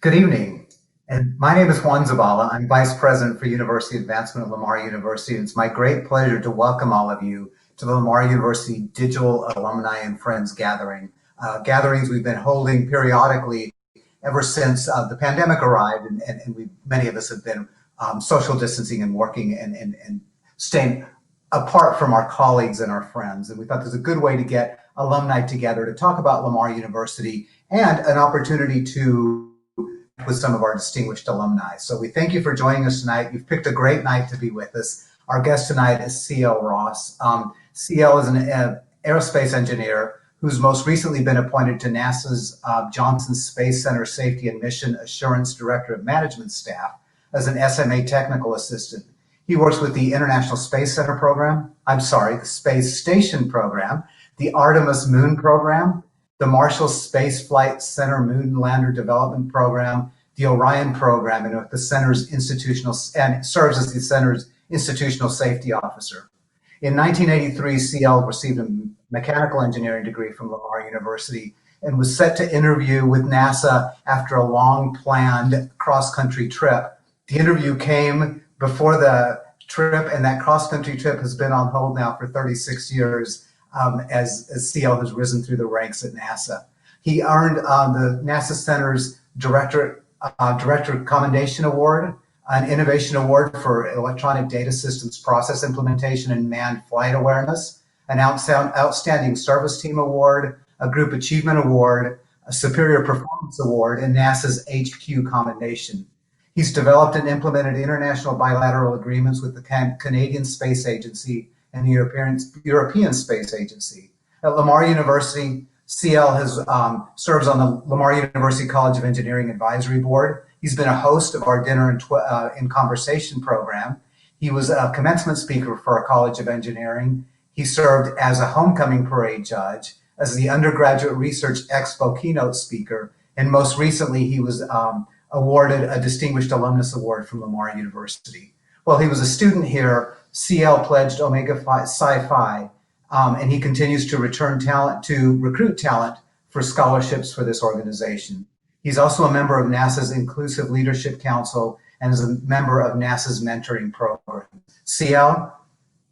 Good evening. And my name is Juan Zabala. I'm Vice President for University Advancement at Lamar University. And it's my great pleasure to welcome all of you to the Lamar University Digital Alumni and Friends Gathering. Gatherings we've been holding periodically ever since the pandemic arrived, and many of us have been social distancing and working and staying apart from our colleagues and our friends. And we thought there's a good way to get alumni together to talk about Lamar University and an opportunity to with some of our distinguished alumni. So we thank you for joining us tonight. You've picked a great night to be with us. Our guest tonight is C.L. Ross. C.L. is an aerospace engineer who's most recently been appointed to NASA's Johnson Space Center Safety and Mission Assurance Director of Management Staff as an SMA technical assistant. He works with the International Space Center program, the Space Station program, the Artemis Moon program, the Marshall Space Flight Center Moon Lander Development Program, the Orion program, and the center's and serves as the center's institutional safety officer. In 1983, CL received a mechanical engineering degree from Lamar University and was set to interview with NASA after a long-planned cross-country trip. The interview came before the trip, and that cross-country trip has been on hold now for 36 years. As CL has risen through the ranks at NASA. He earned the NASA Center's Director Commendation Award, an Innovation Award for Electronic Data Systems Process Implementation and Manned Flight Awareness, an Outstanding Service Team Award, a Group Achievement Award, a Superior Performance Award, and NASA's HQ Commendation. He's developed and implemented international bilateral agreements with the Canadian Space Agency and the European Space Agency. At Lamar University, CL serves on the Lamar University College of Engineering Advisory Board. He's been a host of our Dinner in Conversation program. He was a commencement speaker for our College of Engineering. He served as a homecoming parade judge, as the undergraduate research expo keynote speaker, and most recently he was awarded a Distinguished Alumnus Award from Lamar University. While he was a student here, CL pledged Omega Psi Phi, and he continues to recruit talent for scholarships for this organization. He's also a member of NASA's Inclusive Leadership Council and is a member of NASA's mentoring program. CL,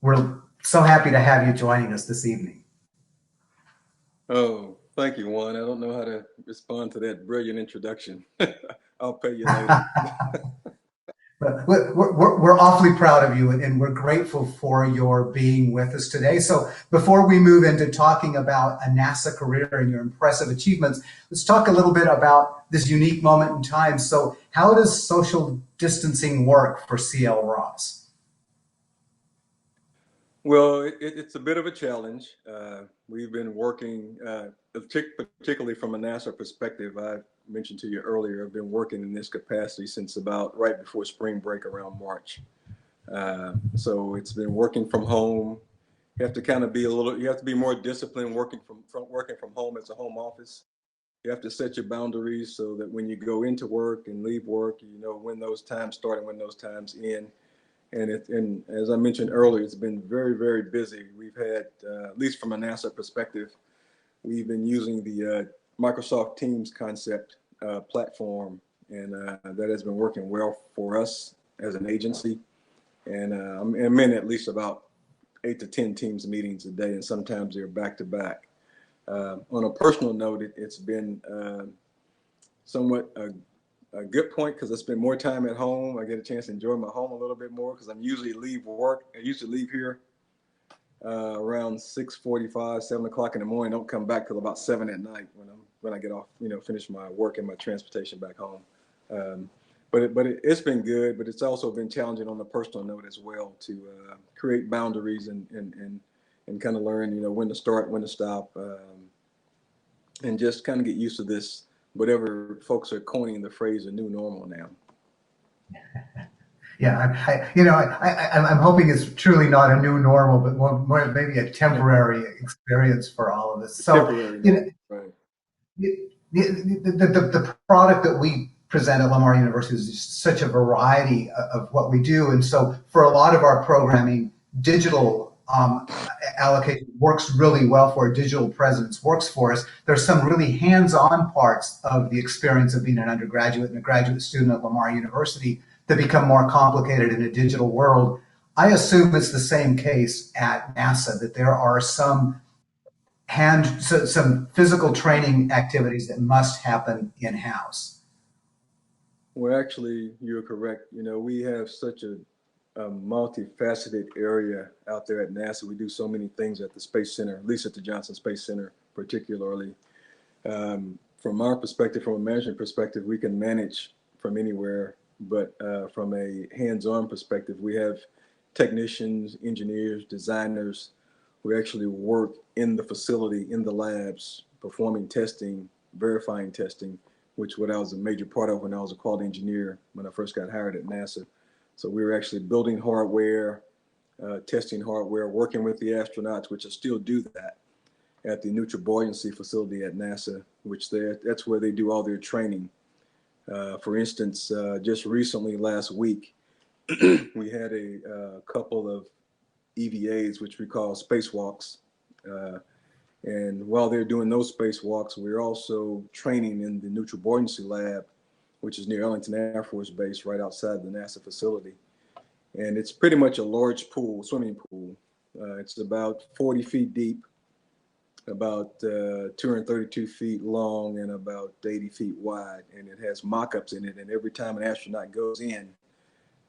we're so happy to have you joining us this evening. Oh, thank you, Juan. I don't know how to respond to that brilliant introduction. I'll pay you later. But we're awfully proud of you, and we're grateful for your being with us today. So before we move into talking about a NASA career and your impressive achievements, let's talk a little bit about this unique moment in time. So how does social distancing work for CL Ross? Well, it's a bit of a challenge. We've been working, particularly from a NASA perspective. I mentioned to you earlier, I've been working in this capacity since about right before spring break around March. So it's been working from home. You have to kind of you have to be more disciplined working from home as a home office. You have to set your boundaries so that when you go into work and leave work, you know when those times start and when those times end. And as I mentioned earlier, it's been very, very busy. We've had, at least from a NASA perspective, we've been using the Microsoft Teams concept platform, and that has been working well for us as an agency. And I'm in at least about 8 to 10 Teams meetings a day, and sometimes they're back to back. On a personal note, it's been somewhat a good point because I spend more time at home. I get a chance to enjoy my home a little bit more because I'm usually leave work. I used to leave here around 6:45, 7 o'clock in the morning. Don't come back till about 7 at night when I get off, finish my work and my transportation back home. But it's been good, but it's also been challenging on the personal note as well to create boundaries and kind of learn, when to start, when to stop, and just kind of get used to this. Whatever folks are coining the phrase "a new normal" now. Yeah, I'm hoping it's truly not a new normal, but more maybe a temporary experience for all of us. So, right. The product that we present at Lamar University is just such a variety of what we do, and so for a lot of our programming, digital um, allocation works really well for a digital presence works for us. There's some really hands-on parts of the experience of being an undergraduate and a graduate student at Lamar University that become more complicated in a digital world. I assume it's the same case at NASA, that there are some physical training activities that must happen in-house. Well, actually, you're correct. You know, we have such a multifaceted area out there at NASA. We do so many things at the Space Center, at least at the Johnson Space Center, particularly. From our perspective, from a management perspective, we can manage from anywhere, but from a hands-on perspective, we have technicians, engineers, designers who actually work in the facility, in the labs, performing testing, verifying testing, which what I was a major part of when I was a quality engineer when I first got hired at NASA. So we were actually building hardware, testing hardware, working with the astronauts, which I still do that at the neutral buoyancy facility at NASA, which that's where they do all their training. For instance, just recently last week, we had a couple of EVAs, which we call spacewalks. And while they're doing those spacewalks, we're also training in the neutral buoyancy lab, which is near Ellington Air Force Base, right outside the NASA facility. And it's pretty much a large pool, swimming pool. It's about 40 feet deep, about 232 feet long, and about 80 feet wide. And it has mock-ups in it. And every time an astronaut goes in,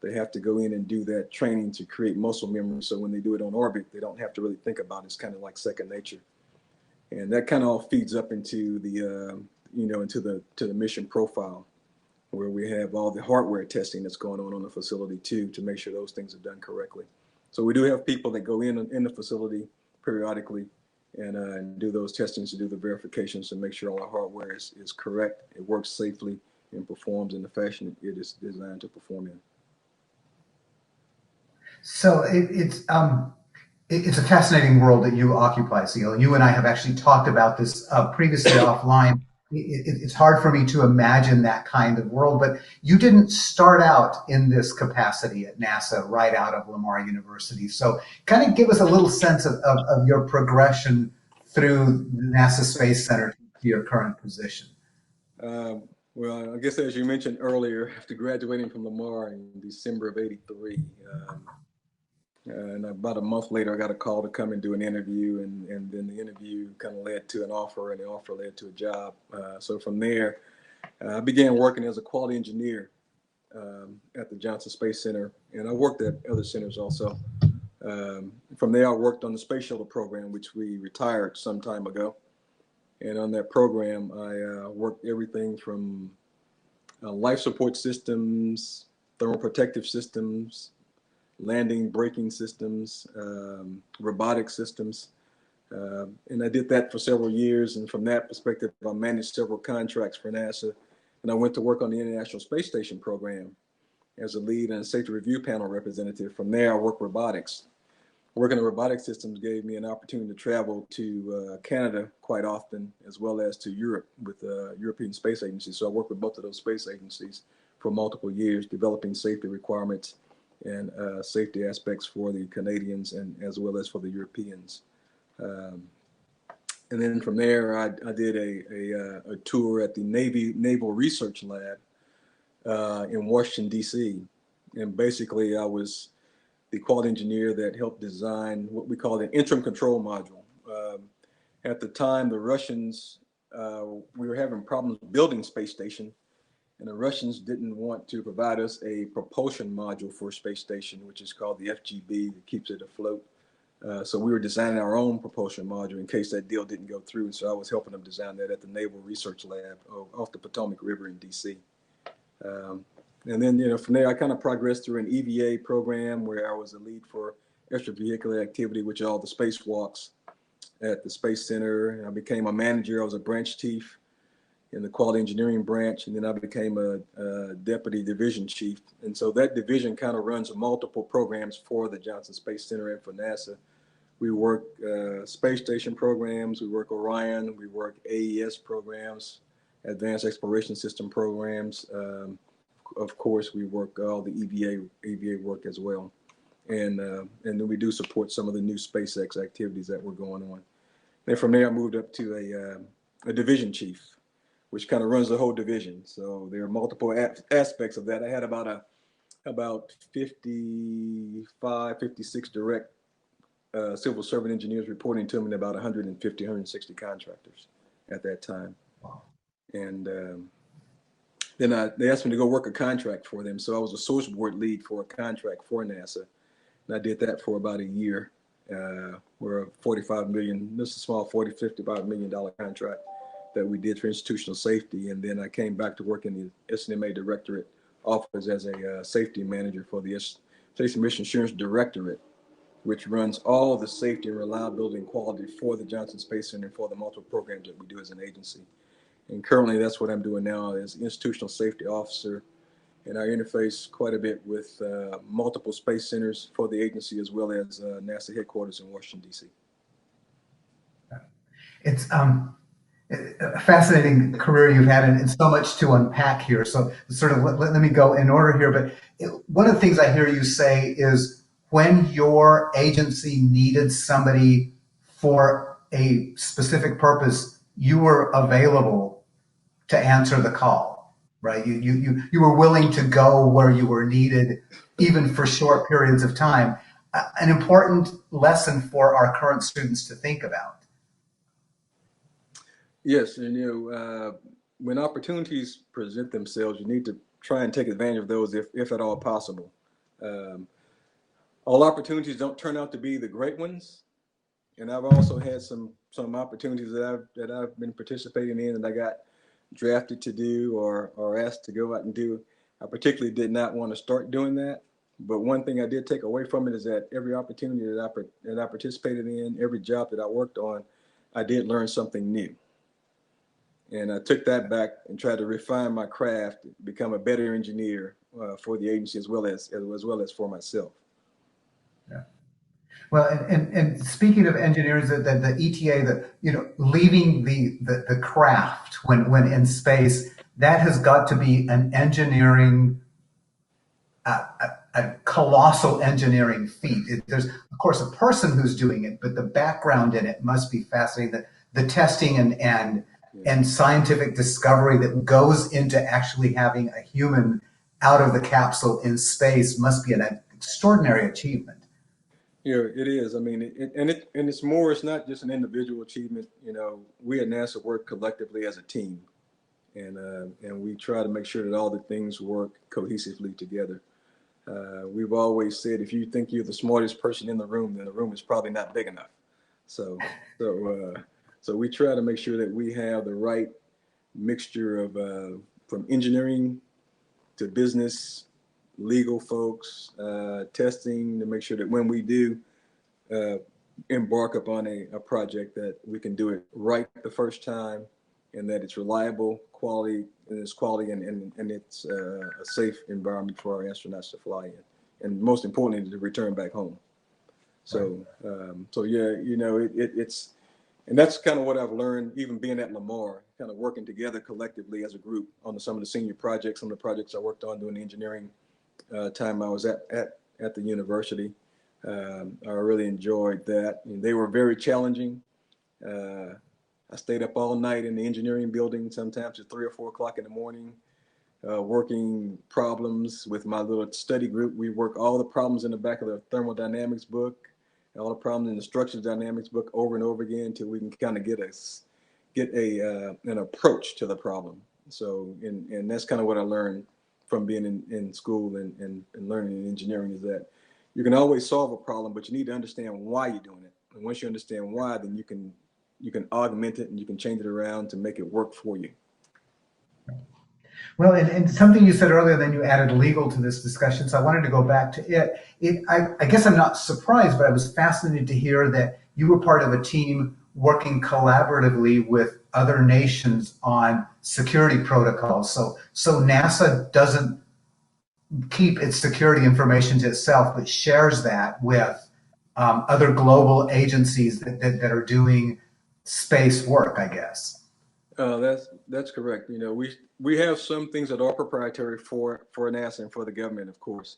they have to go in and do that training to create muscle memory. So when they do it on orbit, they don't have to really think about it. It's kind of like second nature. And that kind of all feeds up into the, into the mission profile, where we have all the hardware testing that's going on the facility too, to make sure those things are done correctly. So we do have people that go in the facility periodically and do those testings, to do the verifications, to make sure all the hardware is correct, it works safely, and performs in the fashion it is designed to perform in. So it's a fascinating world that you occupy, Seal. You and I have actually talked about this previously offline. It's hard for me to imagine that kind of world, but you didn't start out in this capacity at NASA right out of Lamar University. So kind of give us a little sense of your progression through the NASA Space Center to your current position. Well, I guess as you mentioned earlier, after graduating from Lamar in December of '83, and about a month later, I got a call to come and do an interview, and then the interview kind of led to an offer, and the offer led to a job. So from there, I began working as a quality engineer at the Johnson Space Center, and I worked at other centers also. From there, I worked on the Space Shuttle program, which we retired some time ago. And on that program, I worked everything from life support systems, thermal protective systems, landing braking systems, robotic systems. And I did that for several years. And from that perspective, I managed several contracts for NASA. And I went to work on the International Space Station program as a lead and a safety review panel representative. From there, I worked robotics. Working in robotic systems gave me an opportunity to travel to Canada quite often, as well as to Europe with the European Space Agency. So I worked with both of those space agencies for multiple years, developing safety requirements and safety aspects for the Canadians and as well as for the Europeans. And then from there, I did a tour at the Naval Research Lab in Washington, D.C. And basically, I was the quality engineer that helped design what we call the interim control module. At the time, the Russians, we were having problems building space station, and the Russians didn't want to provide us a propulsion module for space station, which is called the FGB, that keeps it afloat. So we were designing our own propulsion module in case that deal didn't go through. So I was helping them design that at the Naval Research Lab off the Potomac River in DC. And then, from there, I kind of progressed through an EVA program where I was a lead for extravehicular activity, which are all the spacewalks at the Space Center. I became a manager. I was a branch chief in the quality engineering branch, and then I became a deputy division chief. And so that division kind of runs multiple programs for the Johnson Space Center and for NASA. We work space station programs, we work Orion, we work AES programs, Advanced Exploration System programs. Of course, we work all the EVA work as well. and then we do support some of the new SpaceX activities that were going on. Then from there, I moved up to a division chief, which kind of runs the whole division. So there are multiple aspects of that. I had about 55, 56 direct civil servant engineers reporting to me, and about 150, 160 contractors at that time. Wow. And then they asked me to go work a contract for them. So I was a source board lead for a contract for NASA. And I did that for about a year. We're a 45 million, this is a small 40, $55 million contract that we did for institutional safety. And then I came back to work in the SNMA Directorate office as a safety manager for the Safety and Mission Assurance Directorate, which runs all the safety and reliability and quality for the Johnson Space Center and for the multiple programs that we do as an agency. And currently that's what I'm doing now as institutional safety officer. And I interface quite a bit with multiple space centers for the agency, as well as NASA headquarters in Washington, D.C. It's a fascinating career you've had, and so much to unpack here. So sort of let me go in order here. But one of the things I hear you say is when your agency needed somebody for a specific purpose, you were available to answer the call, right? You were willing to go where you were needed, even for short periods of time. An important lesson for our current students to think about. Yes, and when opportunities present themselves, you need to try and take advantage of those if at all possible. All opportunities don't turn out to be the great ones, and I've also had some opportunities that I've been participating in and I got drafted to do or asked to go out and do. I particularly did not want to start doing that, but one thing I did take away from it is that every opportunity that I participated in, every job that I worked on, I did learn something new. And I took that back and tried to refine my craft, become a better engineer for the agency as well as for myself. Yeah. Well, and speaking of engineers, the ETA, leaving the craft when in space, that has got to be an engineering, a colossal engineering feat. There's of course a person who's doing it, but the background in it must be fascinating. The testing and scientific discovery that goes into actually having a human out of the capsule in space must be an extraordinary achievement. Yeah, it is. I mean, it's more. It's not just an individual achievement. We at NASA work collectively as a team, and we try to make sure that all the things work cohesively together. We've always said if you think you're the smartest person in the room, then the room is probably not big enough. So we try to make sure that we have the right mixture of from engineering to business, legal folks, testing to make sure that when we do embark upon a project that we can do it right the first time and that it's reliable, quality, and it's a safe environment for our astronauts to fly in. And most importantly, to return back home. So, yeah, it's, and that's kind of what I've learned, even being at Lamar, kind of working together collectively as a group on some of the senior projects, some of the projects I worked on doing the engineering time I was at the university. I really enjoyed that. And they were very challenging. I stayed up all night in the engineering building, sometimes at 3 or 4 o'clock in the morning, working problems with my little study group. We work all the problems in the back of the thermodynamics book, all the problems in the structural dynamics book over and over again until we can kind of get an approach to the problem. So, and that's kind of what I learned from being in school and learning in engineering, is that you can always solve a problem, but you need to understand why you're doing it. And once you understand why, then you can augment it and you can change it around to make it work for you. Well, and something you said earlier, then you added legal to this discussion, so I wanted to go back to it. I guess I'm not surprised, but I was fascinated to hear that you were part of a team working collaboratively with other nations on security protocols. So NASA doesn't keep its security information to itself, but shares that with other global agencies that are doing space work, I guess. That's correct. We have some things that are proprietary for NASA and for the government, of course.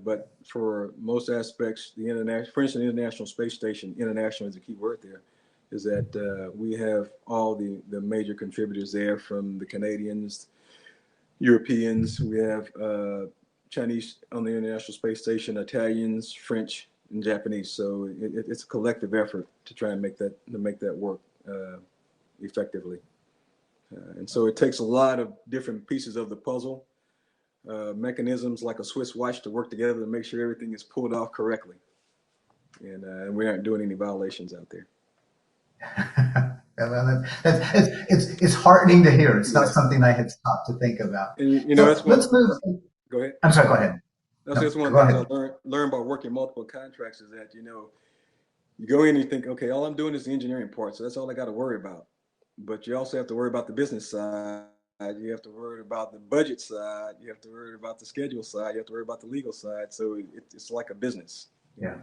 But for most aspects, for instance, the International Space Station, international is a key word there, is that we have all the major contributors there, from the Canadians, Europeans, we have Chinese on the International Space Station, Italians, French, and Japanese. So it's a collective effort to try and make that work effectively. And so it takes a lot of different pieces of the puzzle, mechanisms like a Swiss watch, to work together to make sure everything is pulled off correctly. And we aren't doing any violations out there. Well, it's heartening to hear. It's not something I had stopped to think about. And So that's let's move. Go ahead. I'm sorry, go ahead. That's No, just one go of the things ahead. I learned by working multiple contracts, is that, you go in and you think, okay, all I'm doing is the engineering part, so that's all I got to worry about. But you also have to worry about the business side. You have to worry about the budget side. You have to worry about the schedule side. You have to worry about the legal side. So it's like a business. Yeah.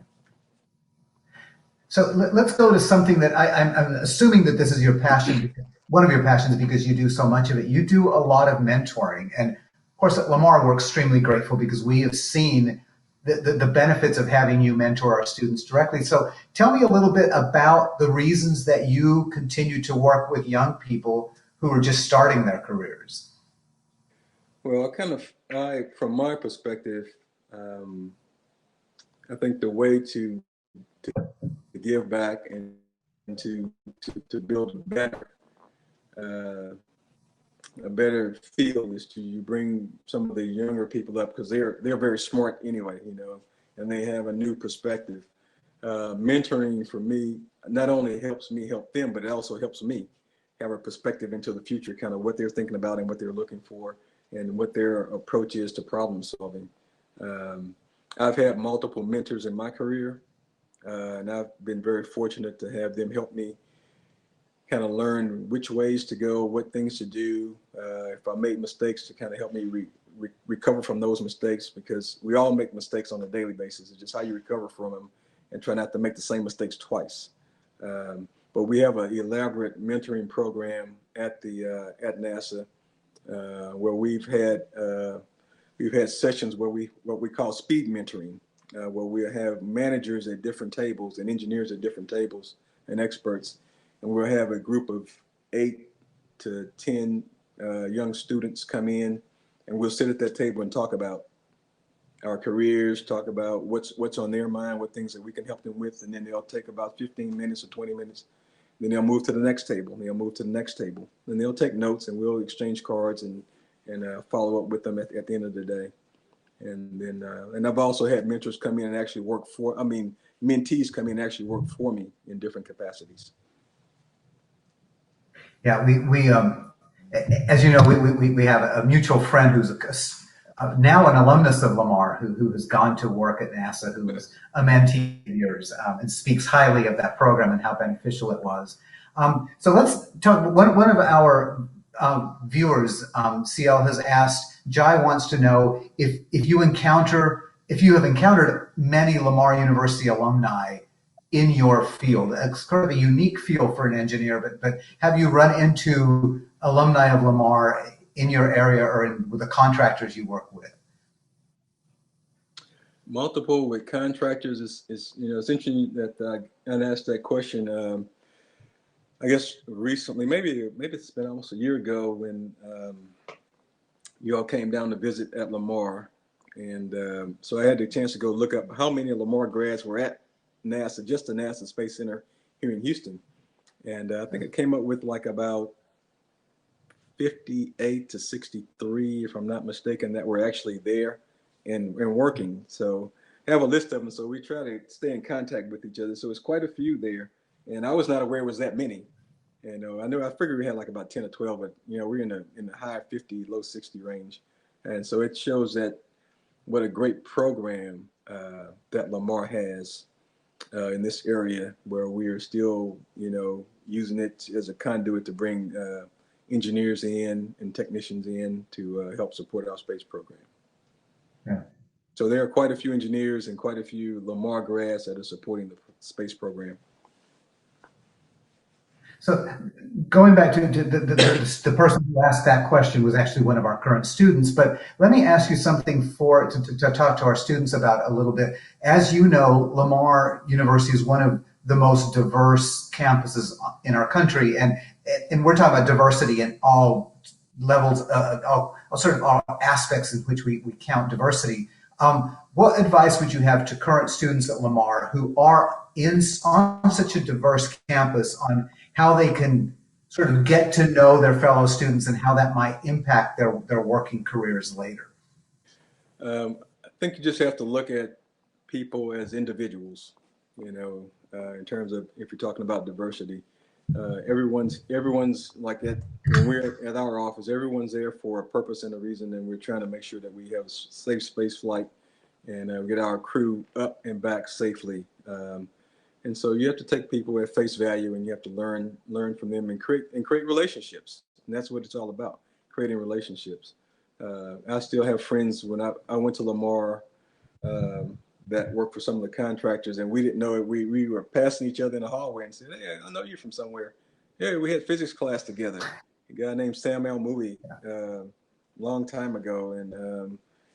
So let's go to something that I'm assuming that this is your passion, one of your passions, because you do so much of it. You do a lot of mentoring. And of course, at Lamar, we're extremely grateful because we have seen the benefits of having you mentor our students directly. So tell me a little bit about the reasons that you continue to work with young people who are just starting their careers. Well, from my perspective, um, I think the way to give back and to build uh, a better field is to you bring some of the younger people up, because they're very smart anyway, and they have a new perspective. Mentoring for me not only helps me help them, but it also helps me have a perspective into the future, kind of what they're thinking about and what they're looking for and what their approach is to problem solving. Um, I've had multiple mentors in my career, and I've been very fortunate to have them help me kind of learn which ways to go, what things to do. If I made mistakes, to kind of help me recover from those mistakes, because we all make mistakes on a daily basis. It's just how you recover from them and try not to make the same mistakes twice. But we have an elaborate mentoring program at NASA, where we've had sessions where what we call speed mentoring, where we have managers at different tables and engineers at different tables and experts, and we'll have a group of 8 to 10 young students come in, and we'll sit at that table and talk about our careers, talk about what's on their mind, what things that we can help them with, and then they'll take about 15 minutes or 20 minutes. Then they'll move to the next table. And they'll move to the next table. Then they'll take notes, and we'll exchange cards and follow up with them at the end of the day. And then and I've also had mentors come in and actually mentees come in and actually work for me in different capacities. Yeah, as you know, we have a mutual friend who's now an alumnus of Lamar, who has gone to work at NASA, who was a mentee of yours, and speaks highly of that program and how beneficial it was. So let's talk. One of our viewers, CL, has asked. Jai wants to know if you have encountered many Lamar University alumni in your field. It's sort of a unique field for an engineer, but have you run into alumni of Lamar in your area or with the contractors you work with? Multiple with contractors is it's interesting that I asked that question. I guess recently, maybe it's been almost a year ago, when you all came down to visit at Lamar, and so I had the chance to go look up how many Lamar grads were at NASA, just the NASA Space Center here in Houston, and I think it came up with like about 58 to 63, if I'm not mistaken, that were actually there and working. So I have a list of them. So we try to stay in contact with each other. So it's quite a few there, and I was not aware it was that many. And I figured we had like about 10 or 12, but we're in the high 50, low 60 range, and so it shows that what a great program that Lamar has in this area, where we are still using it as a conduit to bring engineers in and technicians in to help support our space program. Yeah. So there are quite a few engineers and quite a few Lamar grads that are supporting the space program. So going back to the person who asked that question was actually one of our current students, but let me ask you something to talk to our students about a little bit. As you know, Lamar University is one of the most diverse campuses in our country, and we're talking about diversity in all levels, all sort of all aspects in which we count diversity. What advice would you have to current students at Lamar who are on such a diverse campus on how they can sort of get to know their fellow students and how that might impact their working careers later? I think you just have to look at people as individuals, in terms of if you're talking about diversity. Everyone's like that. When we're at our office, everyone's there for a purpose and a reason, and we're trying to make sure that we have a safe space flight and get our crew up and back safely. And so you have to take people at face value, and you have to learn from them and create relationships. And that's what it's all about, creating relationships. I still have friends when I went to Lamar that worked for some of the contractors, and we didn't know it. We were passing each other in the hallway and said, "Hey, I know you from somewhere." Yeah, we had physics class together. A guy named Sam Alumni, long time ago, and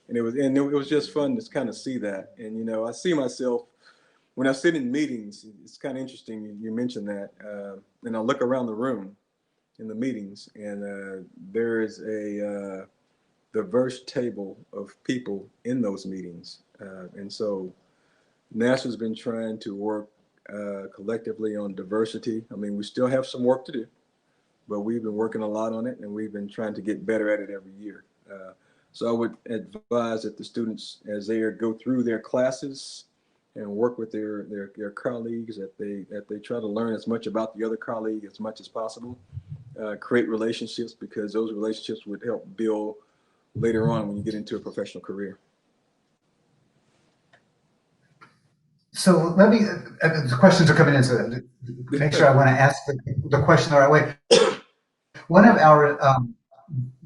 it was just fun to kind of see that. And I see myself when I sit in meetings. It's kind of interesting you mentioned that, and I look around the room in the meetings, and there is a diverse table of people in those meetings. And so NASA's been trying to work collectively on diversity. I mean, we still have some work to do, but we've been working a lot on it, and we've been trying to get better at it every year. So I would advise that the students, as they go through their classes and work with their colleagues, that they try to learn as much about the other colleague as much as possible, create relationships, because those relationships would help build later on when you get into a professional career. So let me, the questions are coming in, so to make sure I want to ask the question the right way. One of our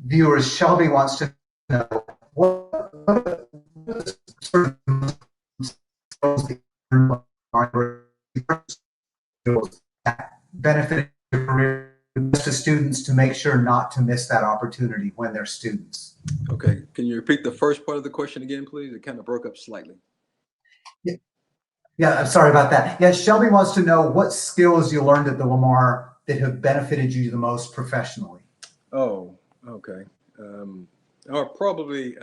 viewers, Shelby, wants to know what sort of skills that benefit your career to students to make sure not to miss that opportunity when they're students. Okay, can you repeat the first part of the question again, please? It kind of broke up slightly. Yeah, I'm sorry about that. Yeah, Shelby wants to know what skills you learned at the Lamar that have benefited you the most professionally. Oh, okay. Or probably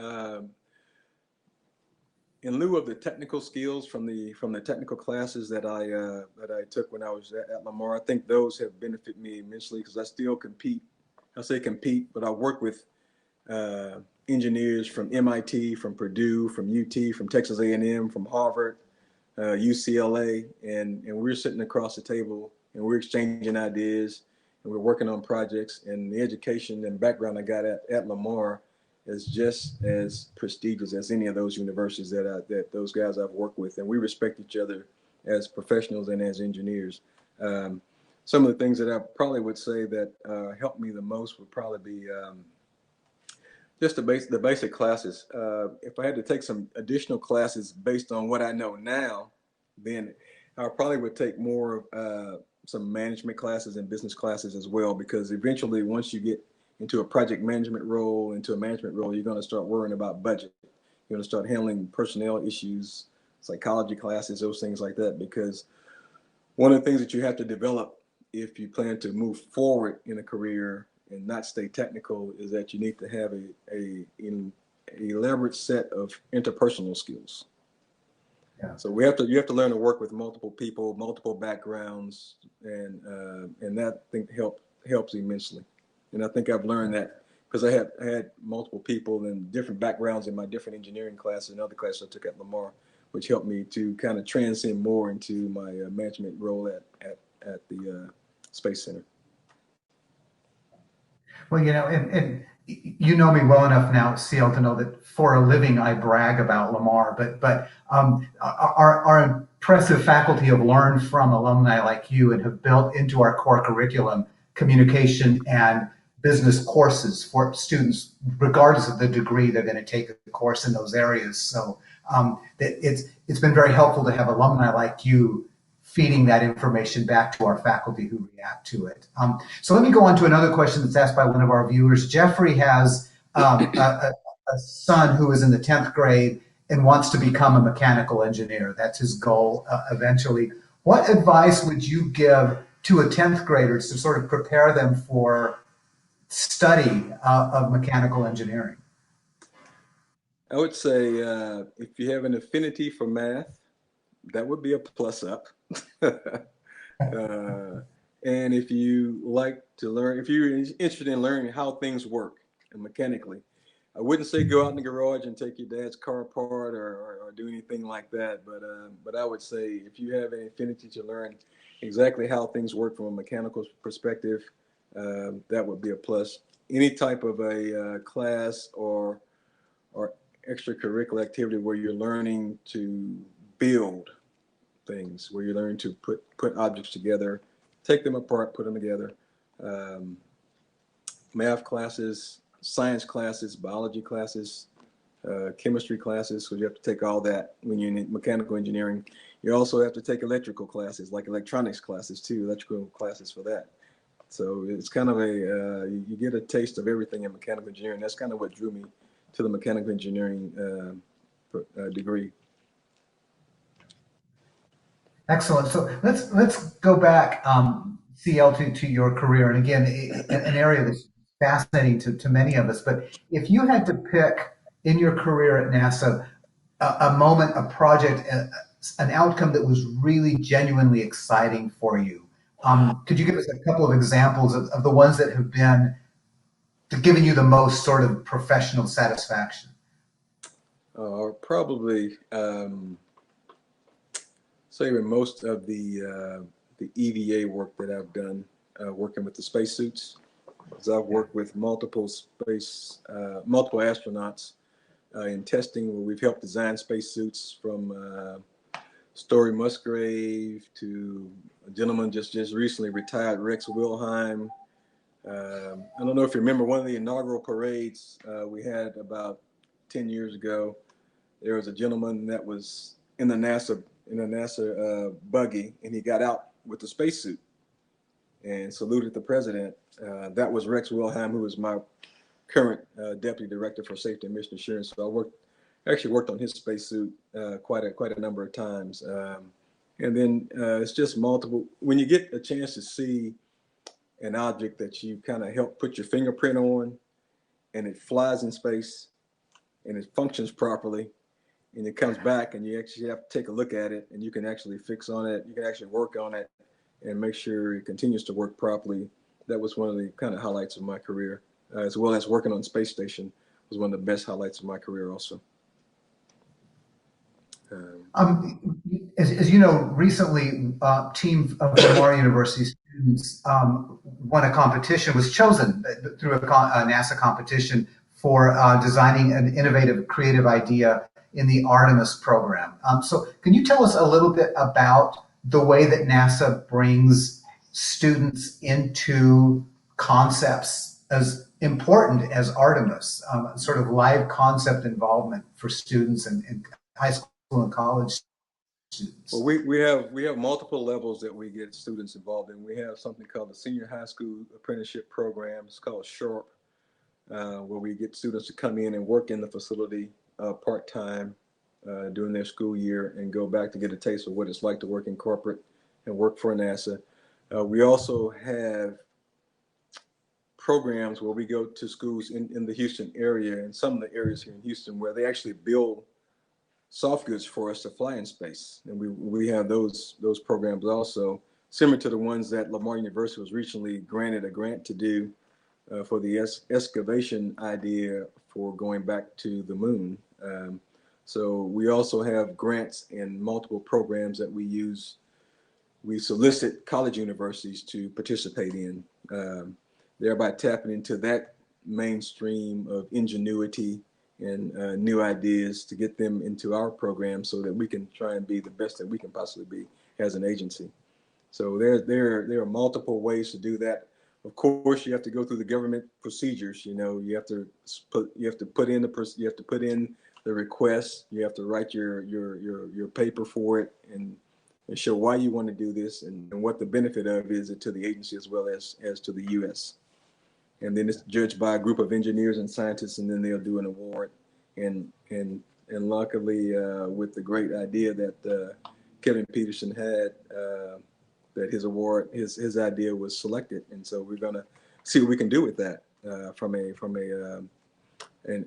in lieu of the technical skills from the technical classes that I took when I was at Lamar, I think those have benefited me immensely, because I still compete. I say compete, but I work with engineers from MIT, from Purdue, from UT, from Texas A&M, from Harvard, UCLA, and we're sitting across the table, and we're exchanging ideas, and we're working on projects. And the education and background I got at Lamar is just as prestigious as any of those universities that those guys I've worked with, and we respect each other as professionals and as engineers. Some of the things that I probably would say that helped me the most would probably be just the basic classes. If I had to take some additional classes based on what I know now, then I probably would take more some management classes and business classes as well, because eventually once you get into a project management role, into a management role, you're going to start worrying about budget. You're going to start handling personnel issues, psychology classes, those things like that, because one of the things that you have to develop if you plan to move forward in a career and not stay technical is that you need to have an elaborate set of interpersonal skills. Yeah. So you have to learn to work with multiple people, multiple backgrounds, and that I think helps immensely. And I think I've learned that because I had multiple people and different backgrounds in my different engineering classes and other classes I took at Lamar, which helped me to kind of transcend more into my management role at the Space Center. Well, and you know me well enough now, CL, to know that for a living I brag about Lamar, but our impressive faculty have learned from alumni like you and have built into our core curriculum communication and business courses for students, regardless of the degree they're going to take a course in those areas. So it's been very helpful to have alumni like you feeding that information back to our faculty who react to it. So let me go on to another question that's asked by one of our viewers. Jeffrey has a son who is in the 10th grade and wants to become a mechanical engineer. That's his goal eventually. What advice would you give to a 10th grader to sort of prepare them for study of mechanical engineering? I would say if you have an affinity for math, that would be a plus up. And if you like to learn, if you're interested in learning how things work and mechanically, I wouldn't say go out in the garage and take your dad's car apart or do anything like that. But I would say if you have an affinity to learn exactly how things work from a mechanical perspective, that would be a plus. Any type of a class or extracurricular activity where you're learning to build things, where you learn to put objects together, take them apart, put them together. Um, Math classes, science classes, biology classes, chemistry classes. So you have to take all that when you're in mechanical engineering. You also have to take electrical classes, like electronics classes too, electrical classes for that. So it's kind of you get a taste of everything in mechanical engineering. That's kind of what drew me to the mechanical engineering degree. Excellent. So let's go back, CL, to your career, and again, an area that's fascinating to many of us. But if you had to pick in your career at NASA a moment, a project, an outcome that was really genuinely exciting for you, could you give us a couple of examples of the ones that have been giving you the most sort of professional satisfaction? Probably saving most of the EVA work that I've done working with the spacesuits. As I've worked with multiple astronauts in testing, where we've helped design spacesuits from Story Musgrave to a gentleman just recently retired, Rex Wilhelm. I don't know if you remember one of the inaugural parades we had about 10 years ago. There was a gentleman that was in the NASA buggy, and he got out with the spacesuit and saluted the president. That was Rex Wilhelm, who was my current deputy director for safety and mission assurance. So actually worked on his spacesuit quite a number of times. And then it's just multiple. When you get a chance to see an object that you kind of help put your fingerprint on, and it flies in space, and it functions properly, and it comes back, and you actually have to take a look at it, and you can actually fix on it. You can actually work on it and make sure it continues to work properly. That was one of the kind of highlights of my career, as well as working on space station was one of the best highlights of my career also. As you know, recently, team of Lamar University students won a competition, was chosen through a NASA competition for designing an innovative, creative idea in the Artemis program. So can you tell us a little bit about the way that NASA brings students into concepts as important as Artemis, sort of live concept involvement for students in high school and college students? Well, we have multiple levels that we get students involved in. We have something called the Senior High School Apprenticeship Program. It's called SHARP, where we get students to come in and work in the facility part-time during their school year and go back to get a taste of what it's like to work in corporate and work for NASA. We also have programs where we go to schools in the Houston area and some of the areas here in Houston where they actually build soft goods for us to fly in space. And we have those programs also, similar to the ones that Lamar University was recently granted a grant to do for the excavation idea for going back to the moon. So we also have grants in multiple programs that we use. We solicit college universities to participate in, thereby tapping into that mainstream of ingenuity and new ideas to get them into our program so that we can try and be the best that we can possibly be as an agency. So there are multiple ways to do that. Of course, you have to go through the government procedures. You have to put in the request. You have to write your paper for it, and and show why you want to do this and what the benefit of is it to the agency as well as to the U.S. And then it's judged by a group of engineers and scientists, and then they'll do an award. And luckily, with the great idea that Kevin Peterson had, that his idea was selected, and so we're gonna see what we can do with that from an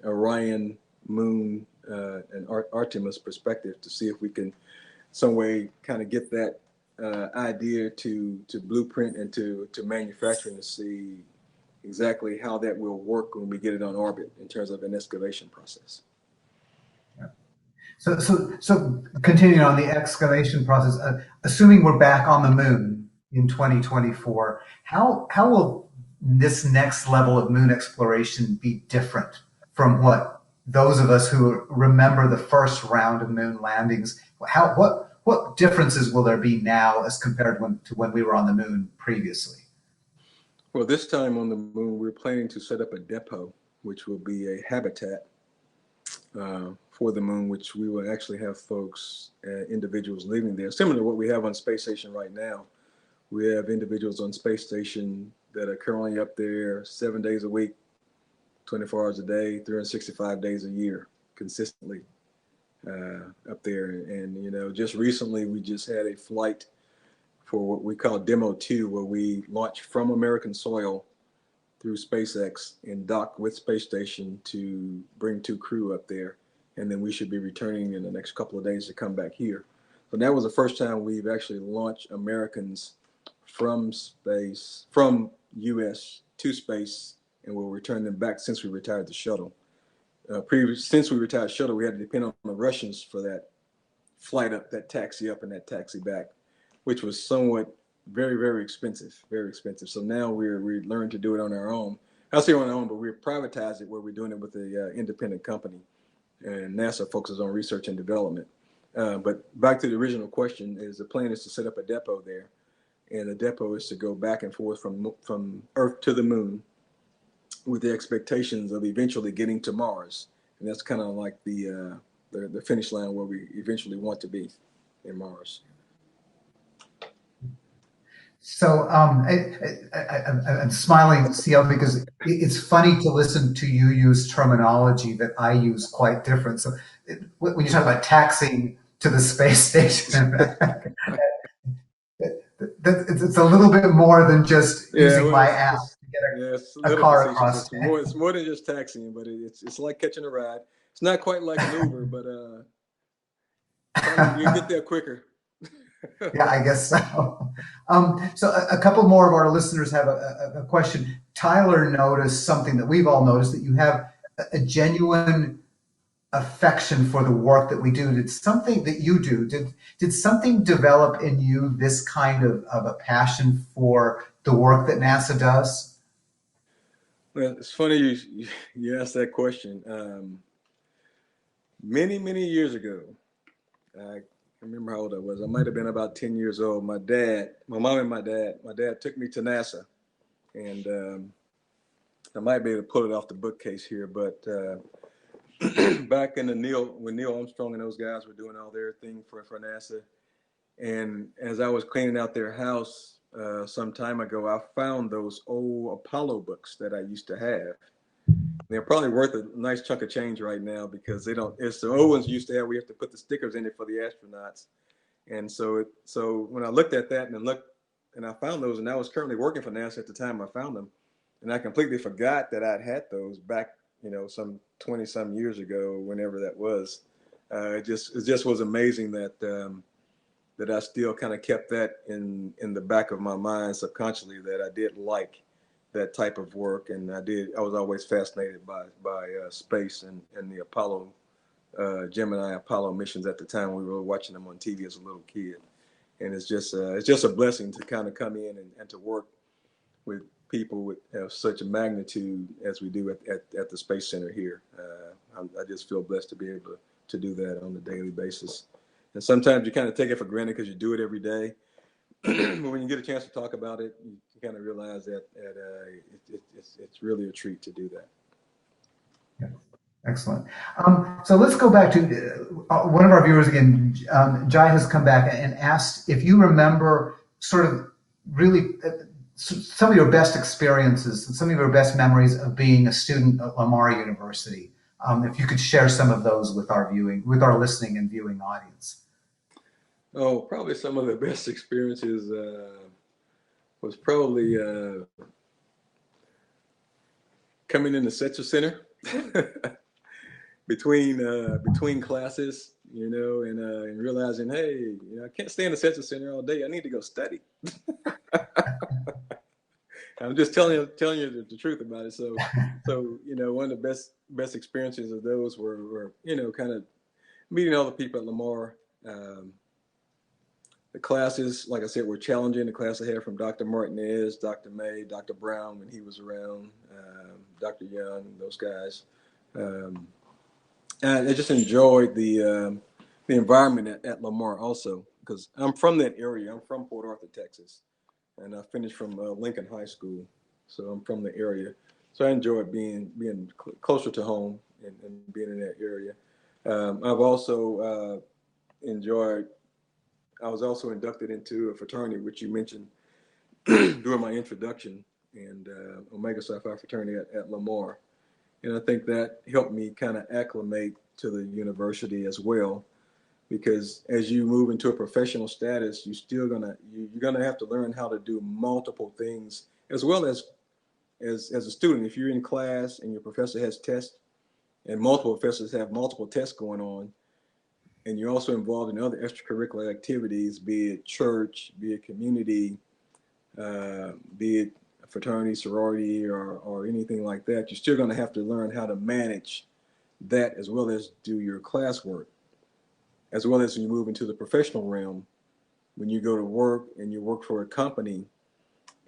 Orion moon and Artemis perspective to see if we can some way kind of get that idea to blueprint and to manufacturing to see exactly how that will work when we get it on orbit in terms of an excavation process. So continuing on the excavation process, assuming we're back on the moon in 2024, how will this next level of moon exploration be different from what those of us who remember the first round of moon landings? What differences will there be now as compared to when we were on the moon previously? Well, this time on the moon, we're planning to set up a depot, which will be a habitat for the moon, which we will actually have folks, individuals living there, similar to what we have on space station right now. We have individuals on space station that are currently up there 7 days a week, 24 hours a day, 365 days a year, consistently up there. And, you know, just recently we just had a flight for what we call Demo 2, where we launched from American soil through SpaceX and docked with space station to bring 2 crew up there. And then we should be returning in the next couple of days to come back here. So that was the first time we've actually launched Americans from space, from US to space, and we'll return them back since we retired the shuttle. Since we retired shuttle, we had to depend on the Russians for that flight up, that taxi up and that taxi back, which was somewhat very, very expensive, very expensive. So now we learned to do it on our own. I'll say on our own, but we've privatized it where we're doing it with an independent company. And NASA focuses on research and development. But back to the original question, is the plan is to set up a depot there. And the depot is to go back and forth from Earth to the moon with the expectations of eventually getting to Mars. And that's kind of like the finish line where we eventually want to be in Mars. So I'm smiling, CL, because it's funny to listen to you use terminology that I use quite different. So when you talk about taxiing to the space station, it's a little bit more than just using my app to get a car across. It's more than just taxiing, but it's like catching a ride. It's not quite like an Uber, but you get there quicker. Yeah, I guess so. So a couple more of our listeners have a question. Tyler noticed something that we've all noticed, that you have a genuine affection for the work that we do. Did something that you do, did something develop in you this kind of a passion for the work that NASA does? Well, it's funny you asked that question. Many, many years ago, I remember how old I was. I might have been about 10 years old. My mom and my dad took me to NASA, and I might be able to pull it off the bookcase here, but back in when Neil Armstrong and those guys were doing all their thing for NASA, and as I was cleaning out their house some time ago, I found those old Apollo books that I used to have. They're probably worth a nice chunk of change right now because it's the old ones used to have. We have to put the stickers in it for the astronauts. And so when I looked at that and I found those, and I was currently working for NASA at the time I found them, and I completely forgot that I'd had those back, some 20 some years ago, whenever that was. It just was amazing that I still kind of kept that in the back of my mind subconsciously, that I did like that type of work. And I was always fascinated by space and the Apollo, Gemini Apollo missions at the time. We were watching them on TV as a little kid. And it's just a blessing to kind of come in and to work with people with such a magnitude as we do at the Space Center here. I just feel blessed to be able to do that on a daily basis. And sometimes you kind of take it for granted because you do it every day. But when you get a chance to talk about it, you kind of realize that it's really a treat to do that. Excellent. So let's go back to one of our viewers again. Jai has come back and asked if you remember sort of really some of your best experiences and some of your best memories of being a student at Lamar University. If you could share some of those with with our listening and viewing audience. Oh, probably some of the best experiences was probably coming in the Setzer Center between classes, and realizing, hey, I can't stay in the Setzer Center all day. I need to go study. I'm just telling you the truth about it. So one of the best experiences of those were kind of meeting all the people at Lamar. The classes, like I said, were challenging. The class I had from Dr. Martinez, Dr. May, Dr. Brown when he was around, Dr. Young, those guys. And I just enjoyed the environment at Lamar also, because I'm from that area. I'm from Port Arthur, Texas, and I finished from Lincoln High School, so I'm from the area. So I enjoyed being closer to home and being in that area. I've also enjoyed. I was also inducted into a fraternity, which you mentioned during my introduction, and Omega Psi Phi fraternity at Lamar. And I think that helped me kind of acclimate to the university as well, because as you move into a professional status, you're gonna have to learn how to do multiple things as well as a student. If you're in class and your professor has tests, and multiple professors have multiple tests going on, and you're also involved in other extracurricular activities, be it church, be it community, be it fraternity, sorority, or anything like that, you're still going to have to learn how to manage that as well as do your classwork, as well as when you move into the professional realm. When you go to work and you work for a company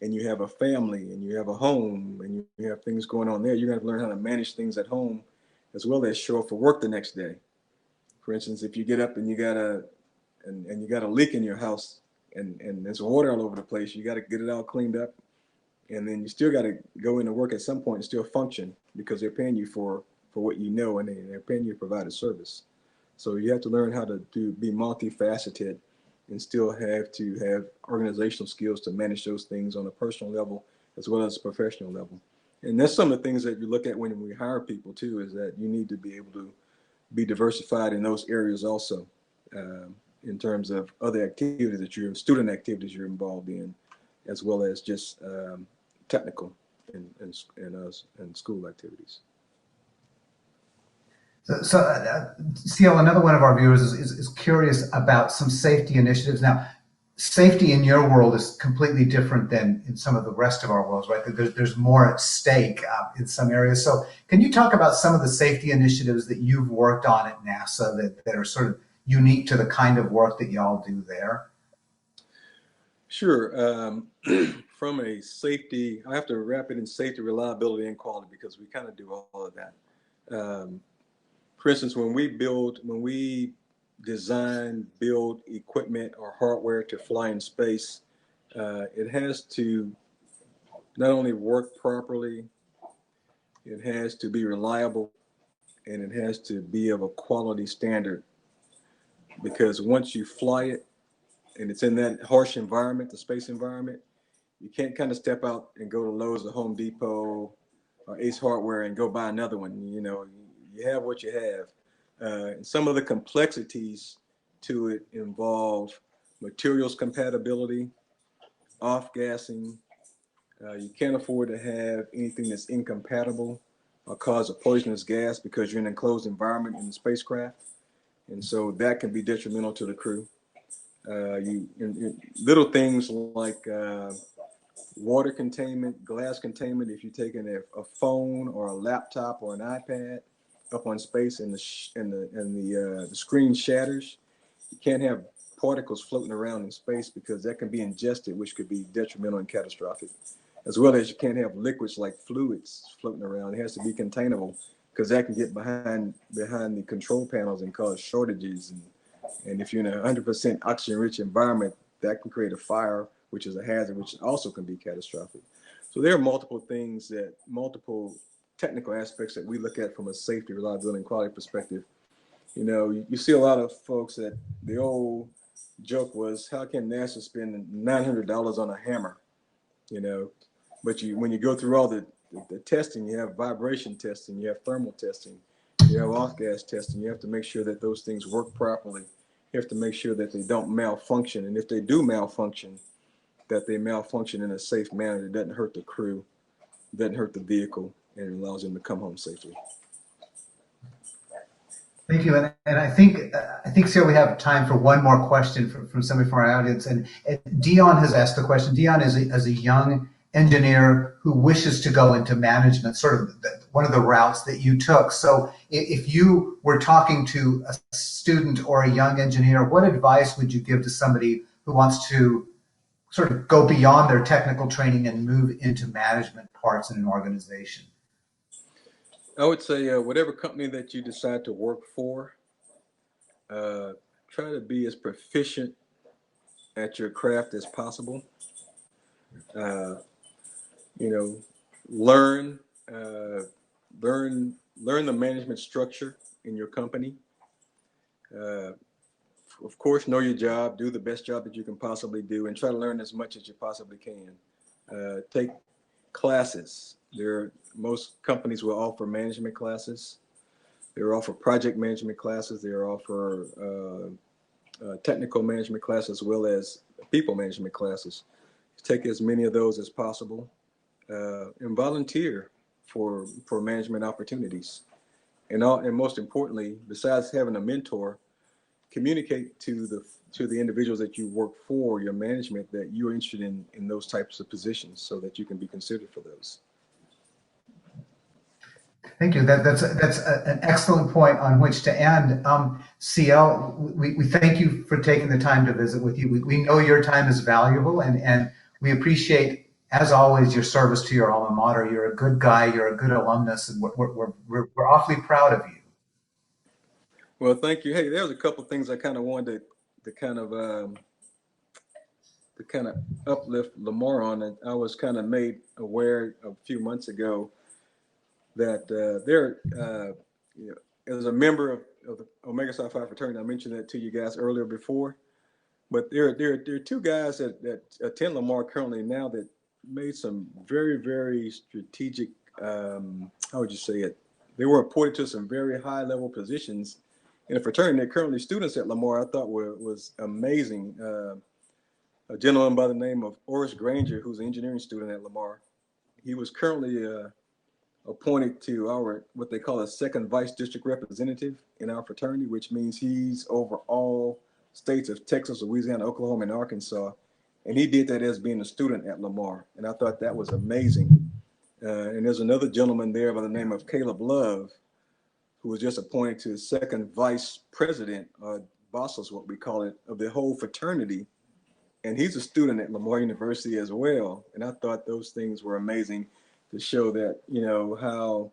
and you have a family and you have a home and you have things going on there, you're going to learn how to manage things at home as well as show up for work the next day. For instance, if you get up and you got a leak in your house and there's water all over the place, you got to get it all cleaned up, and then you still got to go into work at some point and still function because they're paying you for what you know, and they're paying you to provide a service. So you have to learn how to be multifaceted and still have to have organizational skills to manage those things on a personal level as well as a professional level. And that's some of the things that you look at when we hire people too, is that you need to be able to be diversified in those areas also, in terms of other activities student activities you're involved in, as well as just technical and school activities. CL, another one of our viewers is curious about some safety initiatives. Now, safety in your world is completely different than in some of the rest of our worlds, right? There's more at stake in some areas. So can you talk about some of the safety initiatives that you've worked on at NASA that are sort of unique to the kind of work that y'all do there? Sure. From a safety, I have to wrap it in safety, reliability, and quality because we kind of do all of that. For instance, when we design, build equipment or hardware to fly in space, it has to not only work properly, it has to be reliable, and it has to be of a quality standard. Because once you fly it and it's in that harsh environment, the space environment, you can't kind of step out and go to Lowe's or Home Depot or Ace Hardware and go buy another one. You have what you have. And some of the complexities to it involve materials compatibility, off-gassing. You can't afford to have anything that's incompatible or cause a poisonous gas because you're in an enclosed environment in the spacecraft. And so that can be detrimental to the crew. Little things like water containment, glass containment. If you're taking a phone or a laptop or an iPad up on space and the screen shatters, you can't have particles floating around in space because that can be ingested, which could be detrimental and catastrophic. As well as you can't have liquids like fluids floating around. It has to be containable because that can get behind the control panels and cause shortages. And if you're in a 100% oxygen-rich environment, that can create a fire, which is a hazard, which also can be catastrophic. So there are multiple technical aspects that we look at from a safety, reliability, and quality perspective. You know, you see a lot of folks that the old joke was, how can NASA spend $900 on a hammer? You know, but when you go through all the testing, you have vibration testing, you have thermal testing, you have off-gas testing. You have to make sure that those things work properly. You have to make sure that they don't malfunction. And if they do malfunction, that they malfunction in a safe manner that doesn't hurt the crew, doesn't hurt the vehicle, and allows them to come home safely. Thank you. And I think, Sarah, we have time for one more question from somebody from our audience. And Dion has asked the question. Dion is a young engineer who wishes to go into management, sort of one of the routes that you took. So if you were talking to a student or a young engineer, what advice would you give to somebody who wants to sort of go beyond their technical training and move into management parts in an organization? I would say whatever company that you decide to work for, try to be as proficient at your craft as possible. You know, learn the management structure in your company. Of course, know your job, do the best job that you can possibly do, and try to learn as much as you possibly can. Take classes. Most companies will offer management classes. They offer project management classes. They offer technical management classes, as well as people management classes. Take as many of those as possible, and volunteer for management opportunities. And most importantly, besides having a mentor, communicate to the individuals that you work for, your management, that you're interested in those types of positions, so that you can be considered for those. Thank you. That's an excellent point on which to end. CL, we thank you for taking the time to visit with you. We know your time is valuable, and we appreciate, as always, your service to your alma mater. You're a good guy. You're a good alumnus, and we're awfully proud of you. Well, thank you. Hey, there was a couple of things I kind of wanted to kind of uplift Lamar on. And I was kind of made aware a few months ago that as a member of the Omega Psi Phi fraternity, I mentioned that to you guys earlier before, but there are two guys that attend Lamar currently now that made some very, very strategic, how would you say it? They were appointed to some very high level positions in a fraternity. They're currently students at Lamar. I thought was amazing. A gentleman by the name of Oris Granger, who's an engineering student at Lamar. He was currently appointed to what they call a second vice district representative in our fraternity, which means he's over all states of Texas, Louisiana, Oklahoma, and Arkansas. And he did that as being a student at Lamar. And I thought that was amazing. And there's another gentleman there by the name of Caleb Love, who was just appointed to second vice president, boss is what we call it, of the whole fraternity. And he's a student at Lamar University as well. And I thought those things were amazing to show that, you know, how,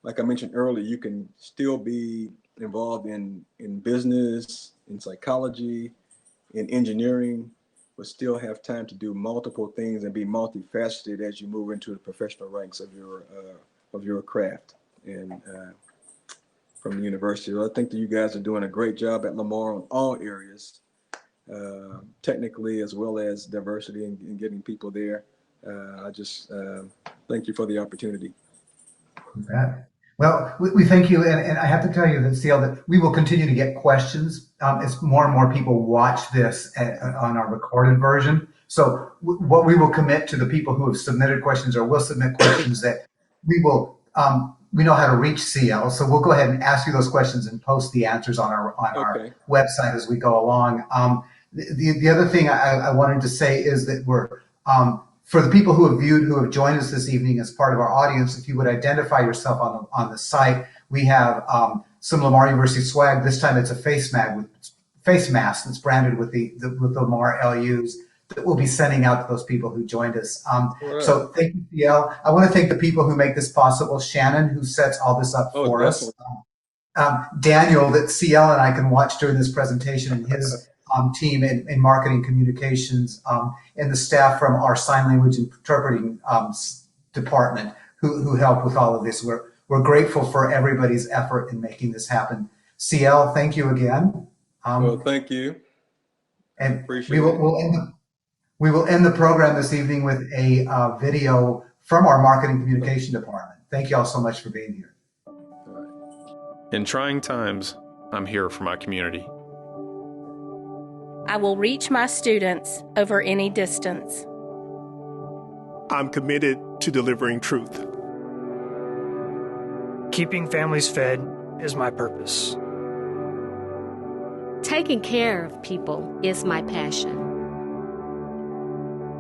like I mentioned earlier, you can still be involved in business, in psychology, in engineering, but still have time to do multiple things and be multifaceted as you move into the professional ranks of your craft and from the university. So I think that you guys are doing a great job at Lamar on all areas, technically as well as diversity and getting people there. I just thank you for the opportunity. Well, we thank you, and I have to tell you that, CL, that we will continue to get questions as more and more people watch this on our recorded version. So what we will commit to the people who have submitted questions or will submit questions, that we will, we know how to reach CL, so we'll go ahead and ask you those questions and post the answers on our website as we go along. The other thing I wanted to say is that we're for the people who have joined us this evening as part of our audience, if you would identify yourself on the site, we have some Lamar University swag. This time it's a face mask that's branded with the Lamar LUs that we'll be sending out to those people who joined us. Right. So thank you, CL. I want to thank the people who make this possible. Shannon, who sets all this up for us. Daniel, that CL and I can watch during this presentation, and his team in marketing communications, and the staff from our sign language interpreting department who help with all of this. We're grateful for everybody's effort in making this happen. CL, thank you again. Well, thank you. And Appreciate we will end the program this evening with a video from our marketing communication department. Thank you all so much for being here. In trying times, I'm here for my community. I will reach my students over any distance. I'm committed to delivering truth. Keeping families fed is my purpose. Taking care of people is my passion.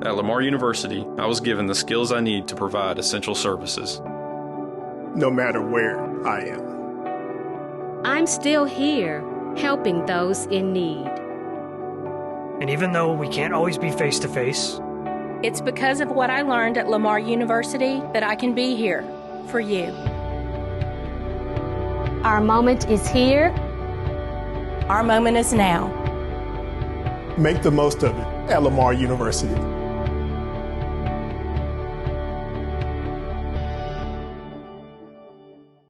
At Lamar University, I was given the skills I need to provide essential services. No matter where I am. I'm still here, helping those in need. And even though we can't always be face to face, it's because of what I learned at Lamar University that I can be here for you. Our moment is here. Our moment is now. Make the most of it at Lamar University.